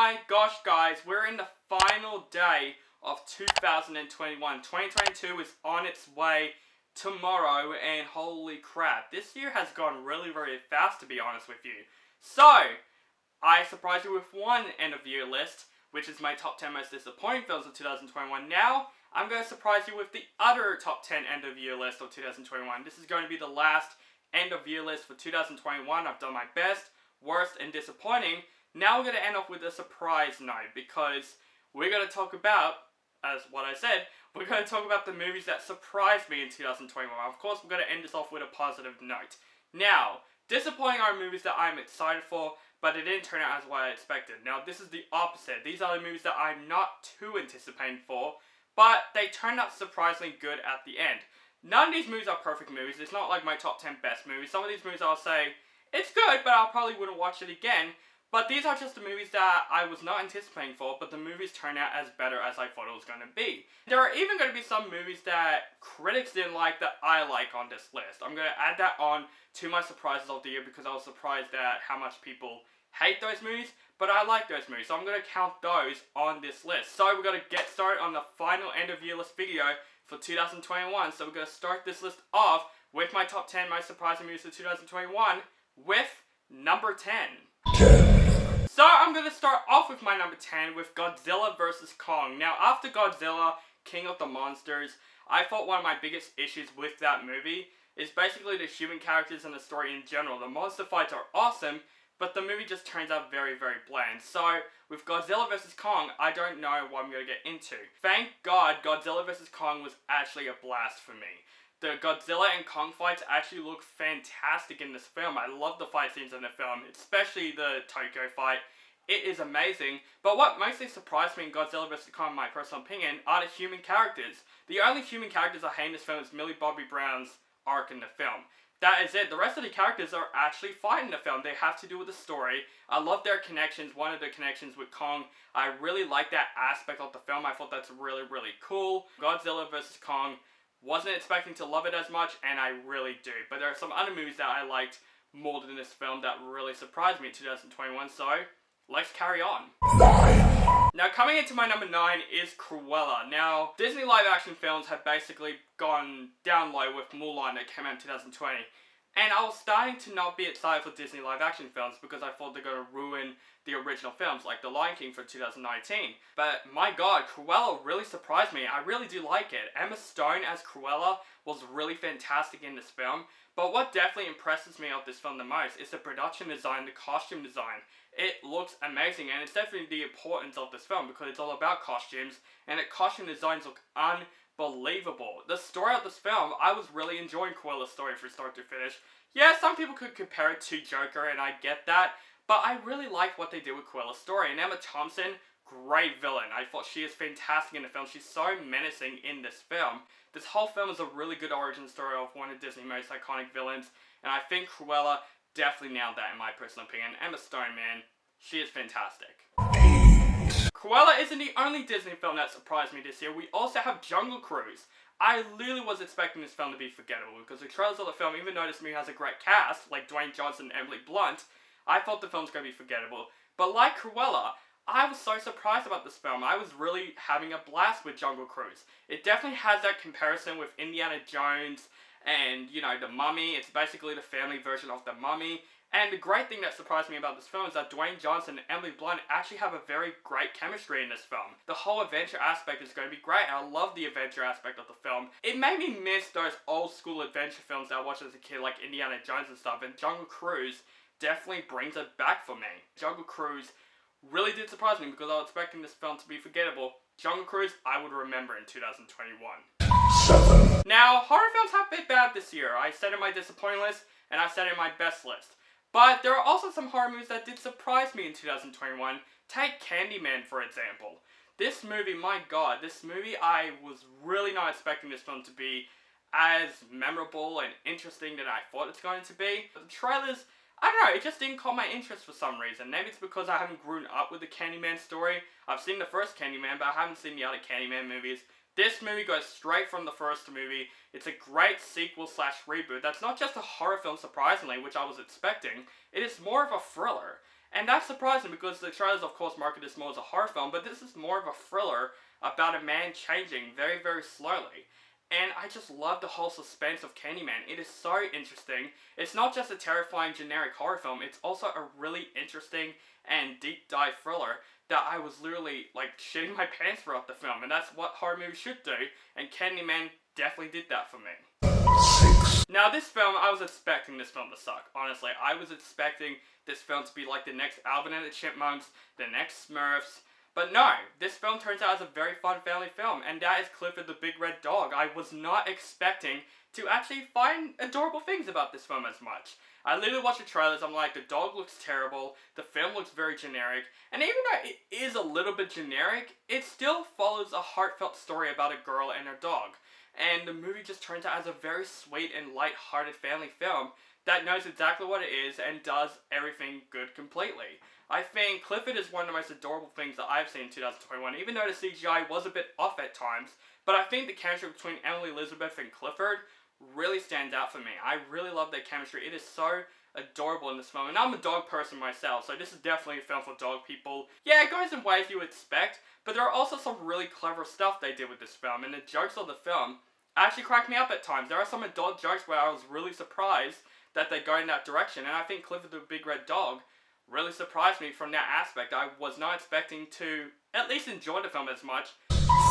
my gosh, guys, we're in the final day of 2021. 2022 is on its way tomorrow, and holy crap, this year has gone really, really fast, to be honest with you. So, I surprised you with one end-of-year list, which is my top 10 most disappointing films of 2021. Now, I'm going to surprise you with the other top 10 end-of-year list of 2021. This is going to be the last end-of-year list for 2021. I've done my best, worst, and disappointing. Now we're going to end off with a surprise note, because we're going to talk about, as what I said, we're going to talk about the movies that surprised me in 2021. Of course, we're going to end this off with a positive note. Now, disappointing are movies that I'm excited for, but it didn't turn out as what I expected. Now, this is the opposite. These are the movies that I'm not too anticipating for, but they turned out surprisingly good at the end. None of these movies are perfect movies. It's not like my top 10 best movies. Some of these movies I'll say, it's good, but I probably wouldn't watch it again. But these are just the movies that I was not anticipating for, but the movies turned out as better as I thought it was going to be. There are even going to be some movies that critics didn't like that I like on this list. I'm going to add that on to my surprises of the year, because I was surprised at how much people hate those movies, but I like those movies, so I'm going to count those on this list. So we're going to get started on the final end-of-year list video for 2021. So we're going to start this list off with my top 10 most surprising movies of 2021 with number 10. So I'm going to start off with my number 10 with Godzilla vs. Kong. Now, after Godzilla, King of the Monsters, I thought one of my biggest issues with that movie is basically the human characters and the story in general. The monster fights are awesome, but the movie just turns out very, very bland. So, with Godzilla vs. Kong, I don't know what I'm going to get into. Thank God Godzilla vs. Kong was actually a blast for me. The Godzilla and Kong fights actually look fantastic in this film. I love the fight scenes in the film, especially the Tokyo fight. It is amazing. But what mostly surprised me in Godzilla vs. Kong, in my personal opinion, are the human characters. The only human characters I hate in this film is Millie Bobby Brown's arc in the film. That is it. The rest of the characters are actually fine in the film. They have to do with the story. I love their connections. One of the connections with Kong, I really like that aspect of the film. I thought that's really, really cool. Godzilla vs. Kong, wasn't expecting to love it as much, and I really do. But there are some other movies that I liked more than this film that really surprised me in 2021, so let's carry on. Now, coming into my number 9 is Cruella. Now, Disney live-action films have basically gone down low with Mulan that came out in 2020. And I was starting to not be excited for Disney live-action films because I thought they're going to ruin the original films, like The Lion King for 2019. But my god, Cruella really surprised me. I really do like it. Emma Stone as Cruella was really fantastic in this film. But what definitely impresses me of this film the most is the production design, the costume design. It looks amazing, and it's definitely the importance of this film because it's all about costumes, and the costume designs look unbelievable. The story of this film, I was really enjoying Cruella's story from start to finish. Yeah, some people could compare it to Joker, and I get that, but I really like what they did with Cruella's story. And Emma Thompson, great villain. I thought she is fantastic in the film. She's so menacing in this film. This whole film is a really good origin story of one of Disney's most iconic villains, and I think Cruella definitely nailed that in my personal opinion. Emma Stone, man, she is fantastic. Cruella isn't the only Disney film that surprised me this year. We also have Jungle Cruise. I literally was expecting this film to be forgettable because the trailers of the film, even though this movie has a great cast, like Dwayne Johnson and Emily Blunt, I thought the film was going to be forgettable. But like Cruella, I was so surprised about this film. I was really having a blast with Jungle Cruise. It definitely has that comparison with Indiana Jones and, you know, The Mummy. It's basically the family version of The Mummy. And the great thing that surprised me about this film is that Dwayne Johnson and Emily Blunt actually have a very great chemistry in this film. The whole adventure aspect is going to be great, and I love the adventure aspect of the film. It made me miss those old school adventure films that I watched as a kid, like Indiana Jones and stuff, and Jungle Cruise definitely brings it back for me. Jungle Cruise really did surprise me because I was expecting this film to be forgettable. Jungle Cruise, I would remember in 2021. Now, horror films have been bad this year. I said in my disappointing list, and I said in my best list. But there are also some horror movies that did surprise me in 2021. Take Candyman, for example. This movie, my god, this movie, I was really not expecting this film to be as memorable and interesting than I thought it's going to be. The trailers, I don't know, it just didn't call my interest for some reason. Maybe it's because I haven't grown up with the Candyman story. I've seen the first Candyman, but I haven't seen the other Candyman movies. This movie goes straight from the first movie. It's a great sequel slash reboot. That's not just a horror film, surprisingly, which I was expecting. It is more of a thriller. And that's surprising because the trailers, of course, market this more as a horror film, but this is more of a thriller about a man changing very, very slowly. And I just love the whole suspense of Candyman. It is so interesting. It's not just a terrifying generic horror film, it's also a really interesting and deep dive thriller that I was literally like shitting my pants throughout the film. And that's what horror movies should do. And Candyman definitely did that for me. Now this film, I was expecting this film to suck. Honestly, I was expecting this film to be like the next Alvin and the Chipmunks, the next Smurfs. But no, this film turns out as a very fun family film, and that is Clifford the Big Red Dog. I was not expecting to actually find adorable things about this film as much. I literally watched the trailers, I'm like, the dog looks terrible, the film looks very generic, and even though it is a little bit generic, it still follows a heartfelt story about a girl and her dog. And the movie just turns out as a very sweet and light-hearted family film that knows exactly what it is and does everything good completely. I think Clifford is one of the most adorable things that I've seen in 2021, even though the CGI was a bit off at times. But I think the chemistry between Emily Elizabeth and Clifford really stands out for me. I really love their chemistry. It is so adorable in this film. And I'm a dog person myself, so this is definitely a film for dog people. Yeah, it goes in ways you would expect, but there are also some really clever stuff they did with this film. And the jokes of the film actually cracked me up at times. There are some adult jokes where I was really surprised that they go in that direction. And I think Clifford the Big Red Dog really surprised me from that aspect. I was not expecting to at least enjoy the film as much.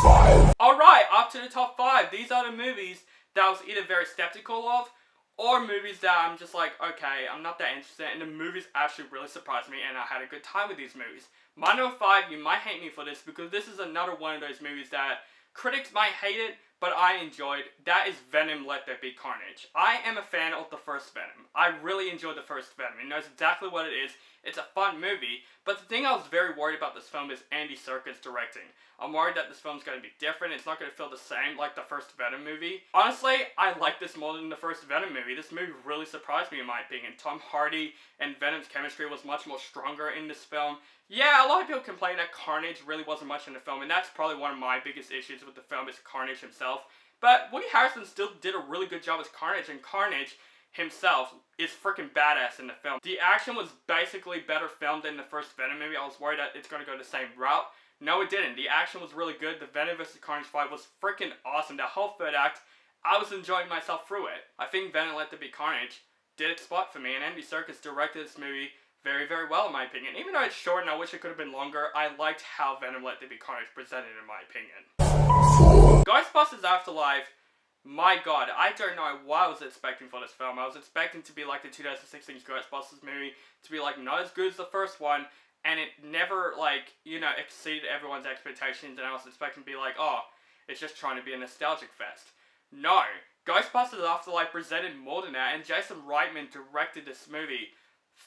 5. Alright, up to the top 5. These are the movies that I was either very skeptical of, or movies that I'm just like, okay, I'm not that interested, and the movies actually really surprised me, and I had a good time with these movies. My number 5, you might hate me for this, because this is another one of those movies that critics might hate it, but I enjoyed. That is Venom, Let There Be Carnage. I am a fan of the first Venom. I really enjoyed the first Venom. It knows exactly what it is. It's a fun movie, but the thing I was very worried about this film is Andy Serkis directing. I'm worried that this film's going to be different. It's not going to feel the same like the first Venom movie. Honestly, I like this more than the first Venom movie. This movie really surprised me in my opinion. Tom Hardy and Venom's chemistry was much more stronger in this film. Yeah, a lot of people complain that Carnage really wasn't much in the film, and that's probably one of my biggest issues with the film is Carnage himself. But Woody Harrelson still did a really good job as Carnage, and Carnage himself is freaking badass in the film. The action was basically better filmed than the first Venom movie. I was worried that it's going to go the same route. No, it didn't. The action was really good. The Venom vs. Carnage fight was freaking awesome. That whole third act, I was enjoying myself through it. I think Venom Let There Be Carnage did its spot for me, and Andy Serkis directed this movie very, very well in my opinion. Even though it's short and I wish it could have been longer, I liked how Venom Let There Be Carnage presented in my opinion. Ghostbusters Afterlife, my god, I don't know what I was expecting for this film. I was expecting to be like the 2016 Ghostbusters movie, to be like not as good as the first one, and it never like, you know, exceeded everyone's expectations, and I was expecting to be like, oh, it's just trying to be a nostalgic fest. No, Ghostbusters Afterlife presented more than that, and Jason Reitman directed this movie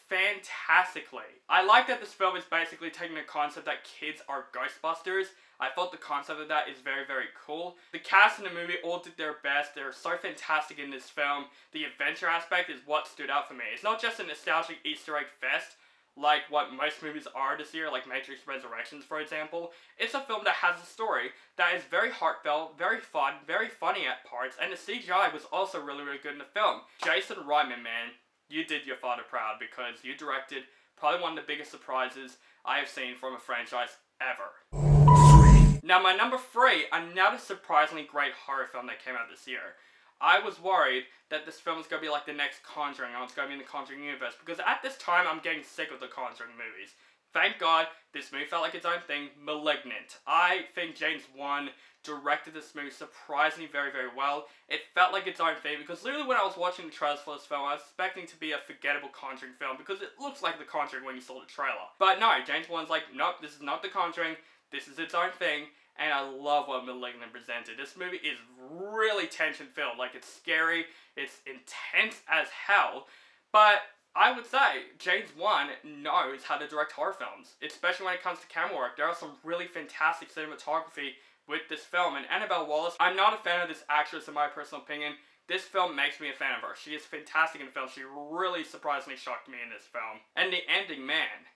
fantastically. I like that this film is basically taking the concept that kids are Ghostbusters. I thought the concept of that is very, very cool. The cast in the movie all did their best. They're so fantastic in this film. The adventure aspect is what stood out for me. It's not just a nostalgic Easter egg fest like what most movies are this year, like Matrix Resurrections, for example. It's a film that has a story that is very heartfelt, very fun, very funny at parts, and the CGI was also really, really good in the film. Jason Reitman, man, you did your father proud because you directed probably one of the biggest surprises I have seen from a franchise ever. Now my number 3, another surprisingly great horror film that came out this year. I was worried that this film was going to be like the next Conjuring, or it's going to be in the Conjuring universe, because at this time I'm getting sick of the Conjuring movies. Thank God, this movie felt like its own thing. Malignant. I think James Wan directed this movie surprisingly very, very well. It felt like its own thing, because literally when I was watching the trailers for this film, I was expecting to be a forgettable Conjuring film, because it looks like the Conjuring when you saw the trailer. But no, James Wan's like, nope, this is not the Conjuring, this is its own thing, and I love what Malignant presented. This movie is really tension-filled, like it's scary, it's intense as hell, but I would say James Wan knows how to direct horror films, especially when it comes to camera work. There are some really fantastic cinematography with this film, and Annabelle Wallis, I'm not a fan of this actress in my personal opinion. This film makes me a fan of her. She is fantastic in the film. She really surprisingly shocked me in this film. And the ending, man.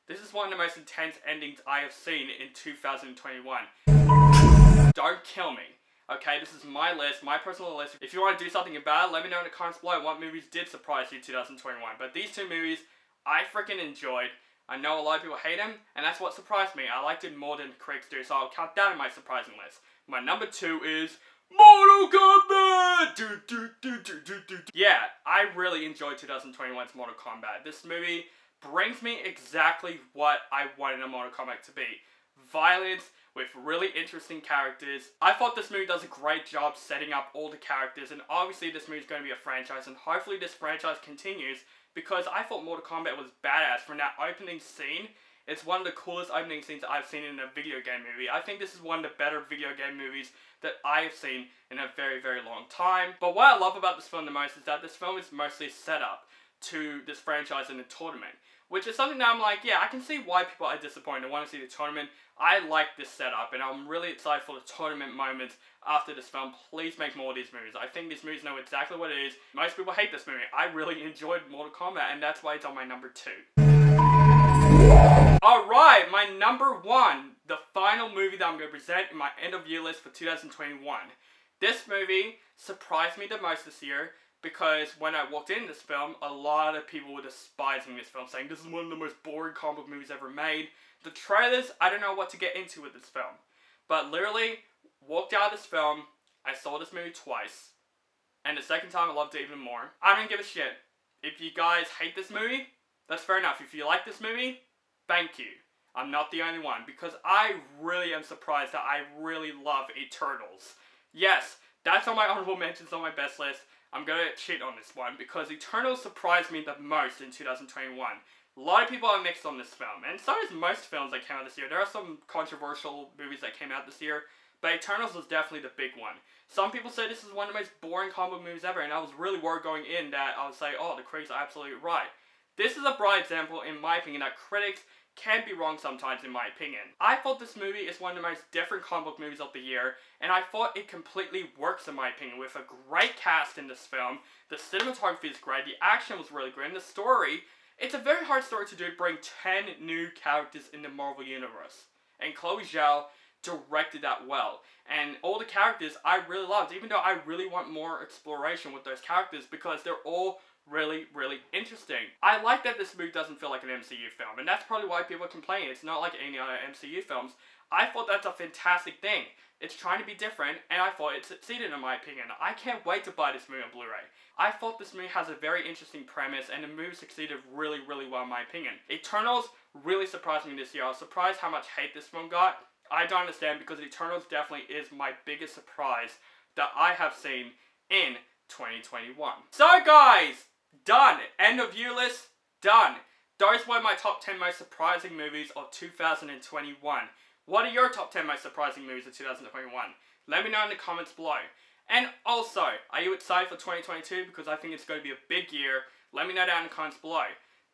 This is one of the most intense endings I have seen in 2021. Don't kill me. Okay, this is my list, my personal list. If you want to do something about it, let me know in the comments below what movies did surprise you in 2021. But these two movies, I freaking enjoyed. I know a lot of people hate him, and that's what surprised me. I liked it more than critics do, so I'll count that in my surprising list. My number 2 is Mortal Kombat! Yeah, I really enjoyed 2021's Mortal Kombat. This movie brings me exactly what I wanted a Mortal Kombat to be. Violence with really interesting characters. I thought this movie does a great job setting up all the characters, and obviously this movie is going to be a franchise, and hopefully this franchise continues, because I thought Mortal Kombat was badass. From that opening scene, it's one of the coolest opening scenes I've seen in a video game movie. I think this is one of the better video game movies that I have seen in a very, very long time. But what I love about this film the most is that this film is mostly set up to this franchise in the tournament, which is something that I'm like, yeah, I can see why people are disappointed and want to see the tournament. I like this setup, and I'm really excited for the tournament moments after this film. Please make more of these movies. I think these movies know exactly what it is. Most people hate this movie. I really enjoyed Mortal Kombat, and that's why it's on my number 2. Alright, my number 1, the final movie that I'm going to present in my end of year list for 2021. This movie surprised me the most this year, because when I walked in this film, a lot of people were despising this film, saying this is one of the most boring comic book movies ever made. The trailers, I don't know what to get into with this film. But literally, walked out of this film, I saw this movie twice, and the second time I loved it even more. I don't give a shit. If you guys hate this movie, that's fair enough. If you like this movie, thank you. I'm not the only one, because I really am surprised that I really love Eternals. Yes, that's on my honorable mentions on my best list. I'm gonna cheat on this one, because Eternals surprised me the most in 2021. A lot of people are mixed on this film, and so is most films that came out this year. There are some controversial movies that came out this year, but Eternals was definitely the big one. Some people say this is one of the most boring comic book movies ever, and I was really worried going in that I would say, oh, the critics are absolutely right. This is a bright example, in my opinion, that critics can be wrong sometimes, in my opinion. I thought this movie is one of the most different comic book movies of the year, and I thought it completely works, in my opinion, with a great cast in this film. The cinematography is great, the action was really great, and the story, it's a very hard story to do, bring 10 new characters in the Marvel Universe. And Chloe Zhao directed that well. And all the characters I really loved, even though I really want more exploration with those characters, because they're all really, really interesting. I like that this movie doesn't feel like an MCU film, and that's probably why people are complaining. It's not like any other MCU films. I thought that's a fantastic thing. It's trying to be different, and I thought it succeeded, in my opinion. I can't wait to buy this movie on Blu-ray. I thought this movie has a very interesting premise, and the movie succeeded really, really well, in my opinion. Eternals really surprised me this year. I was surprised how much hate this film got. I don't understand, because Eternals definitely is my biggest surprise that I have seen in 2021. So guys, done. End of year list, done. Those were my top 10 most surprising movies of 2021. What are your top 10 most surprising movies of 2021? Let me know in the comments below. And also, are you excited for 2022? Because I think it's going to be a big year. Let me know down in the comments below.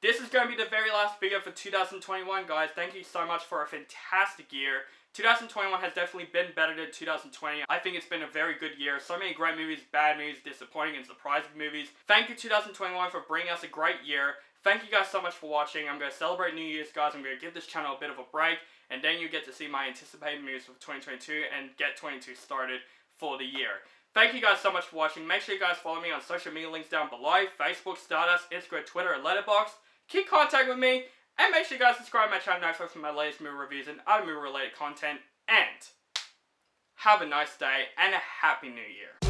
This is going to be the very last video for 2021, guys. Thank you so much for a fantastic year. 2021 has definitely been better than 2020. I think it's been a very good year. So many great movies, bad movies, disappointing and surprising movies. Thank you 2021 for bringing us a great year. Thank you guys so much for watching. I'm going to celebrate New Year's, guys. I'm going to give this channel a bit of a break. And then you get to see my anticipated movies for 2022 and get 2022 started for the year. Thank you guys so much for watching. Make sure you guys follow me on social media links down below. Facebook, Stardust, Instagram, Twitter, and Letterboxd. Keep contact with me. And make sure you guys subscribe to my channel for my latest movie reviews and other movie related content. And have a nice day and a happy new year.